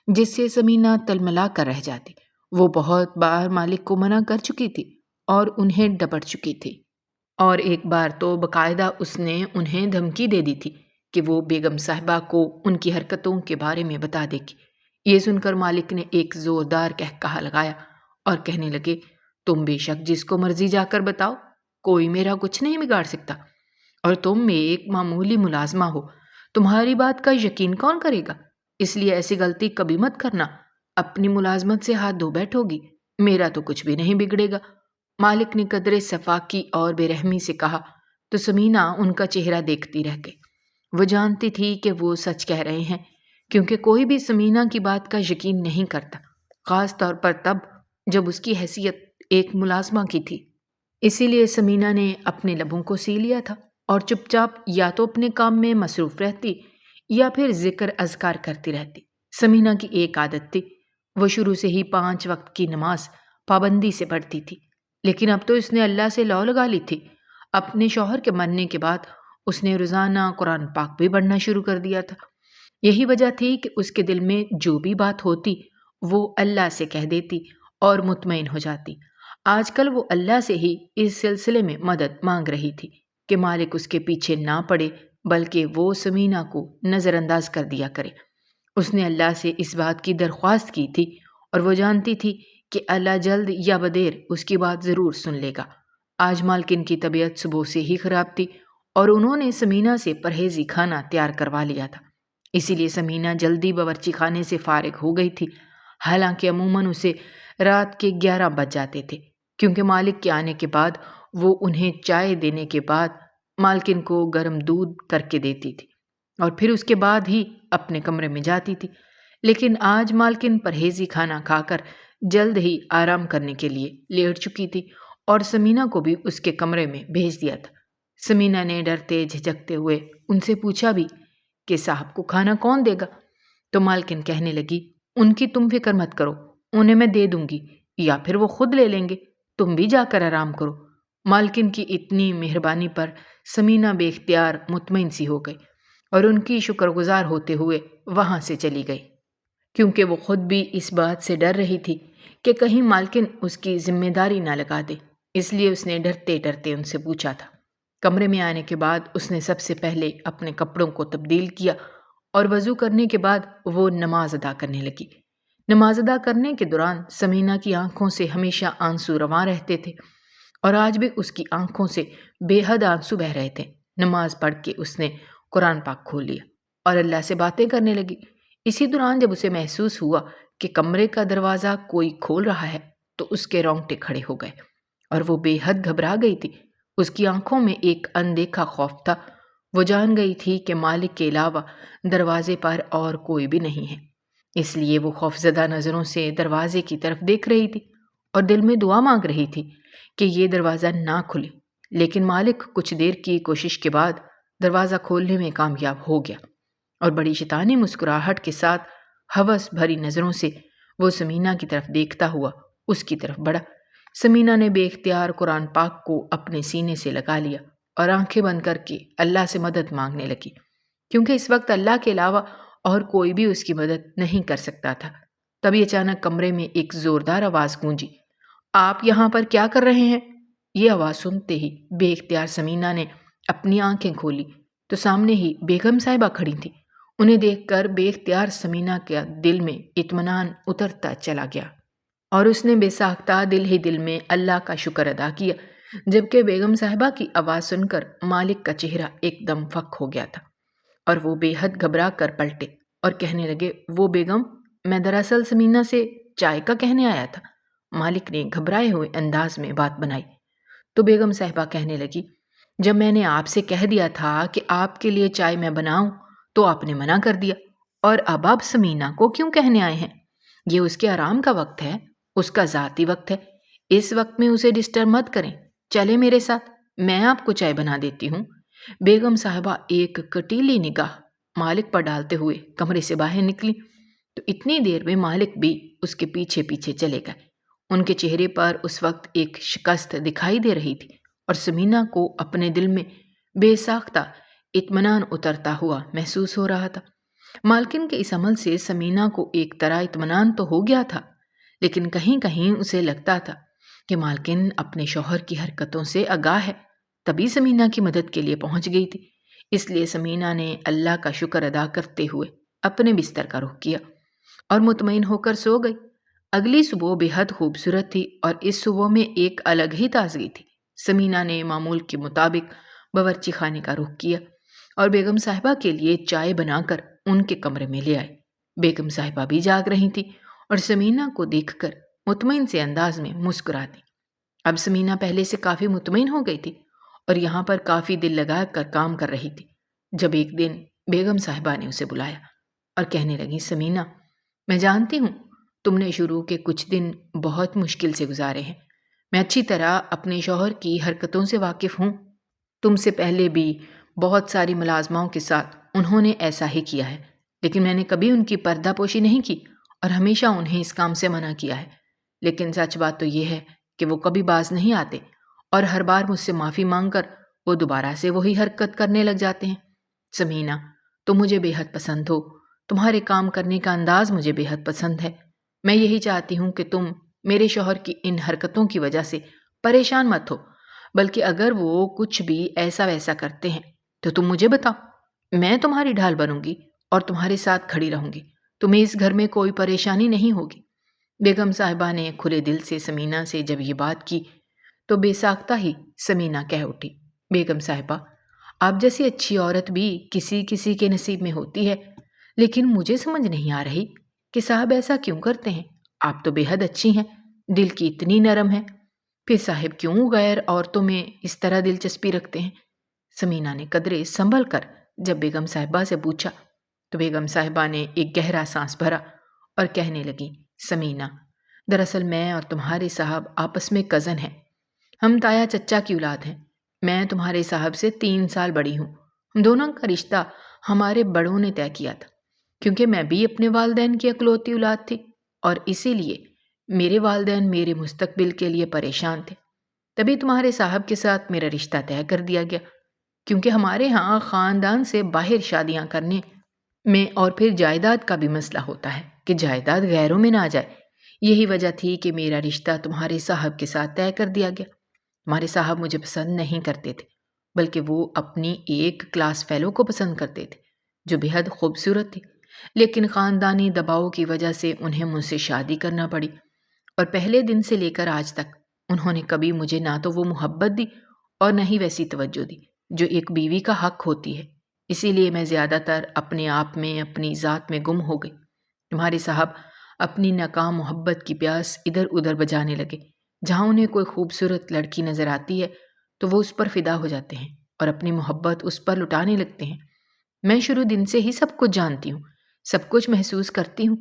جس سے سمینہ تلملا کر رہ جاتی۔ وہ بہت بار مالک کو منع کر چکی تھی اور انہیں ڈپٹ چکی تھی، اور ایک بار تو باقاعدہ اس نے انہیں دھمکی دے دی تھی کہ وہ بیگم صاحبہ کو ان کی حرکتوں کے بارے میں بتا دے گی۔ یہ سن کر مالک نے ایک زوردار کہا لگایا اور کہنے لگے، تم بے شک جس کو مرضی جا کر بتاؤ، کوئی میرا کچھ نہیں بگاڑ سکتا، اور تم ایک معمولی ملازمہ ہو، تمہاری بات کا یقین کون کرے گا؟ اس لیے ایسی غلطی کبھی مت کرنا، اپنی ملازمت سے ہاتھ دھو بیٹھو گی، میرا تو کچھ بھی نہیں بگڑے گا۔ مالک نے قدرے صفاقی اور بے رحمی سے کہا تو سمینہ ان کا چہرہ دیکھتی رہ گئی۔ وہ جانتی تھی کہ وہ سچ کہہ رہے ہیں، کیونکہ کوئی بھی سمینہ کی بات کا یقین نہیں کرتا، خاص طور پر تب جب اس کی حیثیت ایک ملازمہ کی تھی۔ اسی لیے سمینہ نے اپنے لبوں کو سی لیا تھا اور چپ چاپ یا تو اپنے کام میں مصروف رہتی یا پھر ذکر اذکار کرتی رہتی۔ سمینہ کی ایک عادت تھی، وہ شروع سے ہی 5 وقت کی نماز پابندی سے پڑھتی تھی، لیکن اب تو اس نے اللہ سے لو لگا لی تھی۔ اپنے شوہر کے مرنے کے بعد اس نے روزانہ قرآن پاک بھی پڑھنا شروع کر دیا تھا۔ یہی وجہ تھی کہ اس کے دل میں جو بھی بات ہوتی وہ اللہ سے کہہ دیتی اور مطمئن ہو جاتی۔ آج کل وہ اللہ سے ہی اس سلسلے میں مدد مانگ رہی تھی کہ مالک اس کے پیچھے نہ پڑے بلکہ وہ سمینہ کو نظر انداز کر دیا کرے۔ اس نے اللہ سے اس بات کی درخواست کی تھی اور وہ جانتی تھی کہ اللہ جلد یا بدیر اس کی بات ضرور سن لے گا۔ آج مالکن کی طبیعت صبح سے ہی خراب تھی اور انہوں نے سمینہ سے پرہیزی کھانا تیار کروا لیا تھا، اسی لیے سمینہ جلدی باورچی خانے سے فارغ ہو گئی تھی، حالانکہ عموماً اسے رات کے 11 بج جاتے تھے، کیونکہ مالک کے آنے کے بعد وہ انہیں چائے دینے کے بعد مالکن کو گرم دودھ کر کے دیتی تھی اور پھر اس کے بعد ہی اپنے کمرے میں جاتی تھی۔ لیکن آج مالکن پرہیزی کھانا کھا کر جلد ہی آرام کرنے کے لیے لیٹ چکی تھی اور سمینہ کو بھی اس کے کمرے میں بھیج دیا تھا۔ سمینہ نے ڈرتے جھجکتے ہوئے ان سے پوچھا بھی کہ صاحب کو کھانا کون دے گا؟ تو مالکن کہنے لگی، ان کی تم فکر مت کرو، انہیں میں دے دوں گی یا پھر وہ خود لے لیں گے، تم بھی جا کر آرام کرو۔ مالکن کی اتنی مہربانی پر سمینہ بے اختیار مطمئن سی ہو گئی اور ان کی شکر گزار ہوتے ہوئے وہاں سے چلی گئی، کیونکہ وہ خود بھی اس بات سے ڈر رہی تھی کہ کہیں مالکن اس کی ذمہ داری نہ لگا دے، اس لیے اس نے ڈرتے ڈرتے ان سے پوچھا تھا۔ کمرے میں آنے کے بعد اس نے سب سے پہلے اپنے کپڑوں کو تبدیل کیا اور وضو کرنے کے بعد وہ نماز ادا کرنے لگی۔ نماز ادا کرنے کے دوران سمینہ کی آنکھوں سے ہمیشہ آنسو رواں رہتے تھے اور آج بھی اس کی آنکھوں سے بے حد آنسو بہہ رہے تھے۔ نماز پڑھ کے اس نے قرآن پاک کھول لیا اور اللہ سے باتیں کرنے لگی۔ اسی دوران جب اسے محسوس ہوا کہ کمرے کا دروازہ کوئی کھول رہا ہے تو اس کے رونگٹے کھڑے ہو گئے اور وہ بے حد گھبرا گئی تھی۔ اس کی آنکھوں میں ایک اندیکھا خوف تھا، وہ جان گئی تھی کہ مالک کے علاوہ دروازے پر اور کوئی بھی نہیں ہے، اس لیے وہ خوفزدہ نظروں سے دروازے کی طرف دیکھ رہی تھی اور دل میں دعا مانگ رہی تھی کہ یہ دروازہ نہ کھلے۔ لیکن مالک کچھ دیر کی کوشش کے بعد دروازہ کھولنے میں کامیاب ہو گیا اور بڑی شیطانی مسکراہٹ کے ساتھ ہوس بھری نظروں سے وہ سمینہ کی طرف دیکھتا ہوا اس کی طرف بڑھا۔ سمینہ نے بے اختیار قرآن پاک کو اپنے سینے سے لگا لیا اور آنکھیں بند کر کے اللہ سے مدد مانگنے لگی، کیونکہ اس وقت اللہ کے علاوہ اور کوئی بھی اس کی مدد نہیں کر سکتا تھا۔ تبھی اچانک کمرے میں ایک زوردار آواز گونجی، آپ یہاں پر کیا کر رہے ہیں؟ یہ آواز سنتے ہی بے اختیار سمینہ نے اپنی آنکھیں کھولی تو سامنے ہی بیگم صاحبہ کھڑی تھی۔ انہیں دیکھ کر بے اختیار سمینہ کے دل میں اطمینان اترتا چلا گیا اور اس نے بے ساختہ دل ہی دل میں اللہ کا شکر ادا کیا، جبکہ بیگم صاحبہ کی آواز سن کر مالک کا چہرہ ایک دم فک ہو گیا تھا اور وہ بے حد گھبرا کر پلٹے اور کہنے لگے، وہ بیگم، میں دراصل سمینہ سے چائے کا کہنے آیا تھا۔ مالک نے گھبرائے ہوئے انداز میں بات بنائی تو بیگم صاحبہ کہنے لگی، جب میں نے آپ سے کہہ دیا تھا کہ آپ کے لیے چائے میں بناؤں تو آپ نے منع کر دیا، اور اب آپ سمینہ کو کیوں کہنے آئے ہیں؟ یہ اس کے آرام کا وقت ہے، اس کا ذاتی وقت ہے، اس وقت میں اسے ڈسٹرب مت کریں، چلے میرے ساتھ، میں آپ کو چائے بنا دیتی ہوں۔ بیگم صاحبہ ایک کٹیلی نگاہ مالک پر ڈالتے ہوئے کمرے سے باہر نکلی تو اتنی دیر میں مالک بھی اس کے پیچھے پیچھے چلے گئے۔ ان کے چہرے پر اس وقت ایک شکست دکھائی دے رہی تھی اور سمینہ کو اپنے دل میں بے ساختہ اطمینان اترتا ہوا محسوس ہو رہا تھا۔ مالکن کے اس عمل سے سمینہ کو ایک طرح اطمینان تو ہو گیا تھا، لیکن کہیں کہیں اسے لگتا تھا کہ مالکن اپنے شوہر کی حرکتوں سے آگاہ ہے، تبھی سمینہ کی مدد کے لیے پہنچ گئی تھی۔ اس لیے سمینہ نے اللہ کا شکر ادا کرتے ہوئے اپنے بستر کا رخ کیا اور مطمئن ہو کر سو گئی۔ اگلی صبح بے حد خوبصورت تھی اور اس صبح میں ایک الگ ہی تازگی تھی۔ سمینہ نے معمول کے مطابق باورچی خانے کا رخ کیا اور بیگم صاحبہ کے لیے چائے بنا کر ان کے کمرے میں لے آئے۔ بیگم صاحبہ بھی جاگ رہی تھی اور سمینہ کو دیکھ کر مطمئن سے انداز میں مسکراتی۔ اب سمینہ پہلے سے کافی مطمئن ہو گئی تھی اور یہاں پر کافی دل لگا کر کام کر رہی تھی، جب ایک دن بیگم صاحبہ نے اسے بلایا اور کہنے لگی، سمینہ، میں جانتی ہوں تم نے شروع کے کچھ دن بہت مشکل سے گزارے ہیں، میں اچھی طرح اپنے شوہر کی حرکتوں سے واقف ہوں، تم سے پہلے بھی بہت ساری ملازماؤں کے ساتھ انہوں نے ایسا ہی کیا ہے، لیکن میں نے کبھی ان کی پردہ پوشی نہیں کی اور ہمیشہ انہیں اس کام سے منع کیا ہے، لیکن سچ بات تو یہ ہے کہ وہ کبھی باز نہیں آتے اور ہر بار مجھ سے معافی مانگ کر وہ دوبارہ سے وہی حرکت کرنے لگ جاتے ہیں۔ سمینہ، تم مجھے بے حد پسند ہو، تمہارے کام کرنے کا انداز مجھے بے حد پسند ہے، میں یہی چاہتی ہوں کہ تم میرے شوہر کی ان حرکتوں کی وجہ سے پریشان مت ہو، بلکہ اگر وہ کچھ بھی ایسا ویسا کرتے ہیں تو تم مجھے بتاؤ، میں تمہاری ڈھال بنوں گی اور تمہارے ساتھ کھڑی رہوں گی، تمہیں اس گھر میں کوئی پریشانی نہیں ہوگی۔ بیگم صاحبہ نے کھلے دل سے سمینہ سے جب یہ بات کی تو بے ساختہ ہی سمینہ کہہ اٹھی، بیگم صاحبہ، آپ جیسی اچھی عورت بھی کسی کسی کے نصیب میں ہوتی ہے، لیکن مجھے سمجھ نہیں آ رہی کہ صاحب ایسا کیوں کرتے ہیں۔ آپ تو بے حد اچھی ہیں، دل کی اتنی نرم ہے، پھر صاحب کیوں غیر عورتوں میں اس طرح دلچسپی رکھتے ہیں؟ سمینہ نے قدرے سنبھل کر جب بیگم صاحبہ سے پوچھا تو بیگم صاحبہ نے ایک گہرا سانس بھرا اور کہنے لگی، سمینہ، دراصل میں اور تمہارے صاحب آپس میں کزن ہیں، ہم تایا چچا کی اولاد ہیں۔ میں تمہارے صاحب سے 3 سال بڑی ہوں، ہم دونوں کا رشتہ ہمارے بڑوں نے طے کیا تھا، کیونکہ میں بھی اپنے والدین کی اکلوتی اولاد تھی اور اسی لیے میرے والدین میرے مستقبل کے لیے پریشان تھے، تبھی تمہارے صاحب کے ساتھ میرا رشتہ طے کر دیا گیا، کیونکہ ہمارے ہاں خاندان سے باہر شادیاں کرنے میں اور پھر جائیداد کا بھی مسئلہ ہوتا ہے کہ جائیداد غیروں میں نہ آ جائے۔ یہی وجہ تھی کہ میرا رشتہ تمہارے صاحب کے ساتھ طے کر دیا گیا۔ تمہارے صاحب مجھے پسند نہیں کرتے تھے، بلکہ وہ اپنی ایک کلاس فیلو کو پسند کرتے تھے جو بے حد خوبصورت تھی، لیکن خاندانی دباؤ کی وجہ سے انہیں مجھ سے شادی کرنا پڑی، اور پہلے دن سے لے کر آج تک انہوں نے کبھی مجھے نہ تو وہ محبت دی اور نہ ہی ویسی توجہ دی جو ایک بیوی کا حق ہوتی ہے۔ اسی لیے میں زیادہ تر اپنے آپ میں، اپنی ذات میں گم ہو گئی۔ تمہارے صاحب اپنی ناکام محبت کی پیاس ادھر ادھر بجانے لگے، جہاں انہیں کوئی خوبصورت لڑکی نظر آتی ہے تو وہ اس پر فدا ہو جاتے ہیں اور اپنی محبت اس پر لٹانے لگتے ہیں۔ میں شروع دن سے ہی سب کچھ جانتی ہوں، سب کچھ محسوس کرتی ہوں،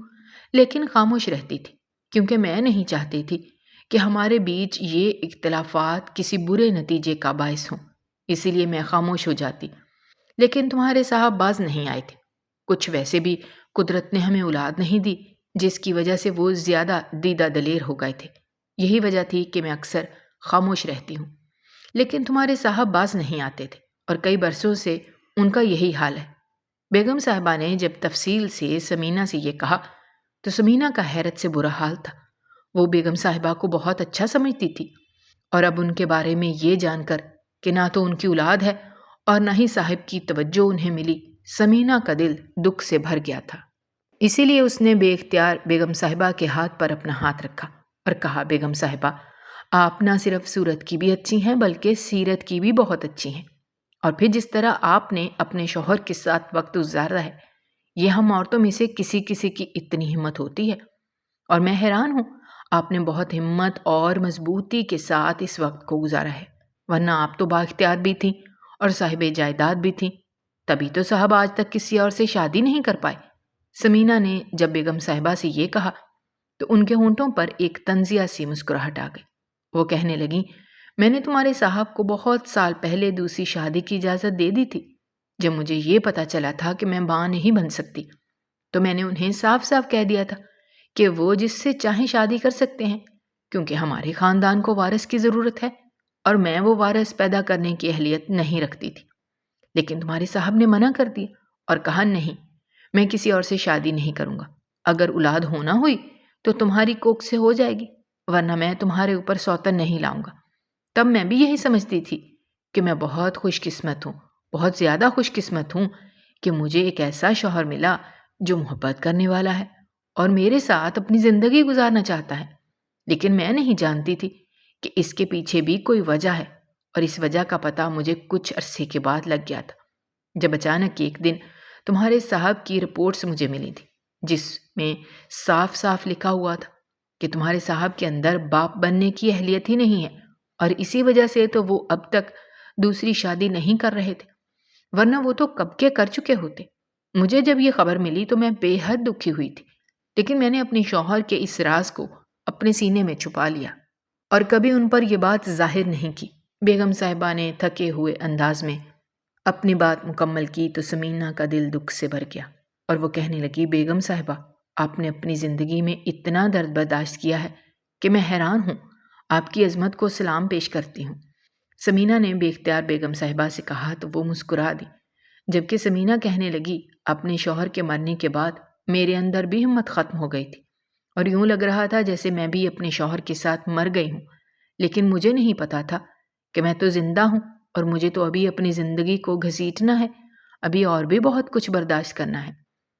لیکن خاموش رہتی تھی، کیونکہ میں نہیں چاہتی تھی کہ ہمارے بیچ یہ اختلافات کسی برے نتیجے کا باعث ہوں، اسی لیے میں خاموش ہو جاتی۔ لیکن تمہارے صاحب باز نہیں آئے تھے، کچھ ویسے بھی قدرت نے ہمیں اولاد نہیں دی جس کی وجہ سے وہ زیادہ دیدہ دلیر ہو گئے تھے، یہی وجہ تھی کہ میں اکثر خاموش رہتی ہوں۔ لیکن تمہارے صاحب باز نہیں آتے تھے اور کئی برسوں سے ان کا یہی حال ہے۔ بیگم صاحبہ نے جب تفصیل سے سمینہ سے یہ کہا تو سمینہ کا حیرت سے برا حال تھا۔ وہ بیگم صاحبہ کو بہت اچھا سمجھتی تھی، اور اب ان کے بارے میں یہ جان کر کہ نہ تو ان کی اولاد ہے اور نہ ہی صاحب کی توجہ انہیں ملی، سمینہ کا دل دکھ سے بھر گیا تھا۔ اسی لیے اس نے بے اختیار بیگم صاحبہ کے ہاتھ پر اپنا ہاتھ رکھا اور کہا، بیگم صاحبہ، آپ نہ صرف صورت کی بھی اچھی ہیں بلکہ سیرت کی بھی بہت اچھی ہیں، اور پھر جس طرح آپ نے اپنے شوہر کے ساتھ وقت گزارا ہے، یہ ہم عورتوں میں سے کسی کسی کی اتنی ہمت ہوتی ہے، اور میں حیران ہوں آپ نے بہت ہمت اور مضبوطی کے ساتھ اس وقت کو گزارا ہے، ورنہ آپ تو با اختیار بھی تھیں اور صاحب جائیداد بھی تھیں، تبھی تو صاحب آج تک کسی اور سے شادی نہیں کر پائے۔ سمینہ نے جب بیگم صاحبہ سے یہ کہا تو ان کے ہونٹوں پر ایک طنزیہ سی مسکراہٹ آ گئی۔ وہ کہنے لگیں، میں نے تمہارے صاحب کو بہت سال پہلے دوسری شادی کی اجازت دے دی تھی۔ جب مجھے یہ پتا چلا تھا کہ میں ماں نہیں بن سکتی تو میں نے انہیں صاف صاف کہہ دیا تھا کہ وہ جس سے چاہیں شادی کر سکتے ہیں، کیونکہ ہمارے خاندان کو وارث کی ضرورت ہے اور میں وہ وارث پیدا کرنے کی اہلیت نہیں رکھتی تھی۔ لیکن تمہارے صاحب نے منع کر دیا اور کہا، نہیں، میں کسی اور سے شادی نہیں کروں گا، اگر اولاد ہونا ہوئی تو تمہاری کوکھ سے ہو جائے گی، ورنہ میں تمہارے اوپر سوتن نہیں لاؤں گا۔ تب میں بھی یہی سمجھتی تھی کہ میں بہت خوش قسمت ہوں، بہت زیادہ خوش قسمت ہوں کہ مجھے ایک ایسا شوہر ملا جو محبت کرنے والا ہے اور میرے ساتھ اپنی زندگی گزارنا چاہتا ہے۔ لیکن میں نہیں جانتی تھی کہ اس کے پیچھے بھی کوئی وجہ ہے، اور اس وجہ کا پتہ مجھے کچھ عرصے کے بعد لگ گیا تھا، جب اچانک ایک دن تمہارے صاحب کی رپورٹس مجھے ملی تھی، جس میں صاف صاف لکھا ہوا تھا کہ تمہارے صاحب کے اندر باپ بننے کی اہلیت ہی نہیں ہے، اور اسی وجہ سے تو وہ اب تک دوسری شادی نہیں کر رہے تھے، ورنہ وہ تو کب کے کر چکے ہوتے۔ مجھے جب یہ خبر ملی تو میں بے حد دکھی ہوئی تھی، لیکن میں نے اپنے شوہر کے اس راز کو اپنے سینے میں چھپا لیا اور کبھی ان پر یہ بات ظاہر نہیں کی۔ بیگم صاحبہ نے تھکے ہوئے انداز میں اپنی بات مکمل کی تو سمینہ کا دل دکھ سے بھر گیا اور وہ کہنے لگی، بیگم صاحبہ، آپ نے اپنی زندگی میں اتنا درد برداشت کیا ہے کہ میں حیران ہوں، آپ کی عظمت کو سلام پیش کرتی ہوں۔ سمینہ نے بے اختیار بیگم صاحبہ سے کہا تو وہ مسکرا دی، جبکہ سمینہ کہنے لگی، اپنے شوہر کے مرنے کے بعد میرے اندر بھی ہمت ختم ہو گئی تھی اور یوں لگ رہا تھا جیسے میں بھی اپنے شوہر کے ساتھ مر گئی ہوں، لیکن مجھے نہیں پتا تھا کہ میں تو زندہ ہوں اور مجھے تو ابھی اپنی زندگی کو گھسیٹنا ہے، ابھی اور بھی بہت کچھ برداشت کرنا ہے۔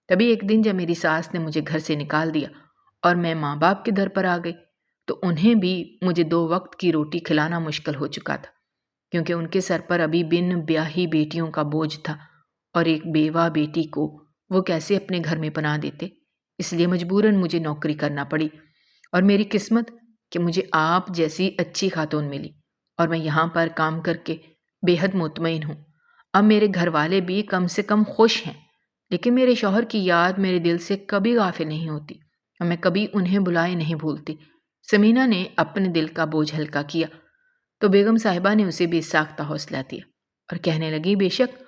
تبھی ایک دن جب میری ساس نے مجھے گھر سے نکال دیا اور میں ماں باپ کے در پر آ گئی تو انہیں بھی مجھے 2 وقت کی روٹی کھلانا مشکل ہو چکا تھا، کیونکہ ان کے سر پر ابھی بن بیاہی بیٹیوں کا بوجھ تھا اور ایک بیوہ بیٹی کو وہ کیسے اپنے گھر میں پناہ دیتے۔ اس لیے مجبوراً مجھے نوکری کرنا پڑی اور میری قسمت کہ مجھے آپ جیسی اچھی خاتون ملی اور میں یہاں پر کام کر کے بے حد مطمئن ہوں۔ اب میرے گھر والے بھی کم سے کم خوش ہیں، لیکن میرے شوہر کی یاد میرے دل سے کبھی غافل نہیں ہوتی اور میں کبھی انہیں بلائے نہیں بھولتی۔ سمینہ نے اپنے دل کا بوجھ ہلکا کیا تو بیگم صاحبہ نے اسے بے ساختہ حوصلہ دیا اور کہنے لگی، بے شک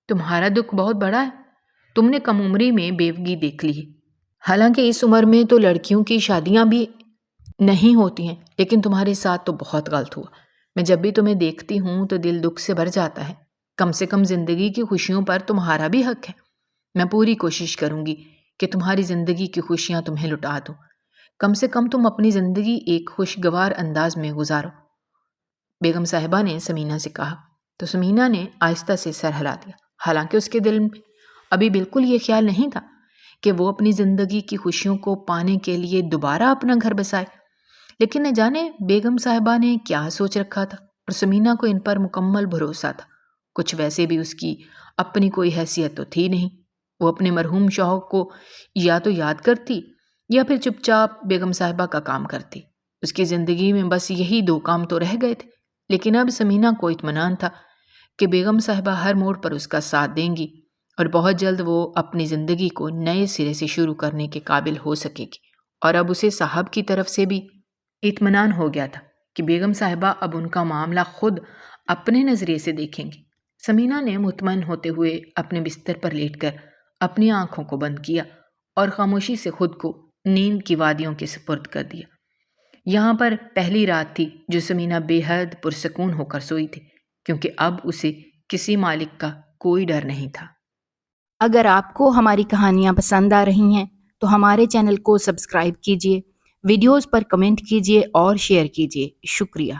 تمہارا دکھ بہت بڑا ہے، تم نے کم عمری میں بیوگی دیکھ لی ہے۔ حالانکہ اس عمر میں تو لڑکیوں کی شادیاں بھی نہیں ہوتی ہیں، لیکن تمہارے ساتھ تو بہت غلط ہوا۔ میں جب بھی تمہیں دیکھتی ہوں تو دل دکھ سے بھر جاتا ہے۔ کم سے کم زندگی کی خوشیوں پر تمہارا بھی حق ہے۔ میں پوری کوشش کروں گی کہ تمہاری زندگی کی خوشیاں تمہیں لٹا دوں۔ کم سے کم تم اپنی زندگی ایک خوشگوار انداز میں گزارو، بیگم صاحبہ نے سمینہ سے کہا۔ تو سمینہ نے آہستہ سے سر ہلا دیا، حالانکہ اس کے دل میں ابھی بالکل یہ خیال نہیں تھا کہ وہ اپنی زندگی کی خوشیوں کو پانے کے لیے دوبارہ اپنا گھر بسائے۔ لیکن نہ جانے بیگم صاحبہ نے کیا سوچ رکھا تھا اور سمینہ کو ان پر مکمل بھروسہ تھا۔ کچھ ویسے بھی اس کی اپنی کوئی حیثیت تو تھی نہیں۔ وہ اپنے مرحوم شوہر کو یا تو یاد کرتی یا پھر چپ چاپ بیگم صاحبہ کا کام کرتی۔ اس کی زندگی میں بس یہی 2 کام تو رہ گئے تھے، لیکن اب سمینہ کو اطمینان تھا کہ بیگم صاحبہ ہر موڑ پر اس کا ساتھ دیں گی اور بہت جلد وہ اپنی زندگی کو نئے سرے سے شروع کرنے کے قابل ہو سکے گی۔ اور اب اسے صاحب کی طرف سے بھی اطمینان ہو گیا تھا کہ بیگم صاحبہ اب ان کا معاملہ خود اپنے نظریے سے دیکھیں گی۔ سمینہ نے مطمئن ہوتے ہوئے اپنے بستر پر لیٹ کر اپنی آنکھوں کو بند کیا اور خاموشی سے خود کو نیند کی وادیوں کے سپرد کر دیا۔ یہاں پر پہلی رات تھی جو سمینہ بے حد پرسکون ہو کر سوئی تھی، کیونکہ اب اسے کسی مالک کا کوئی ڈر نہیں تھا۔ اگر آپ کو ہماری کہانیاں پسند آ رہی ہیں تو ہمارے چینل کو سبسکرائب کیجیے، ویڈیوز پر کمنٹ کیجیے اور شیئر کیجیے۔ شکریہ۔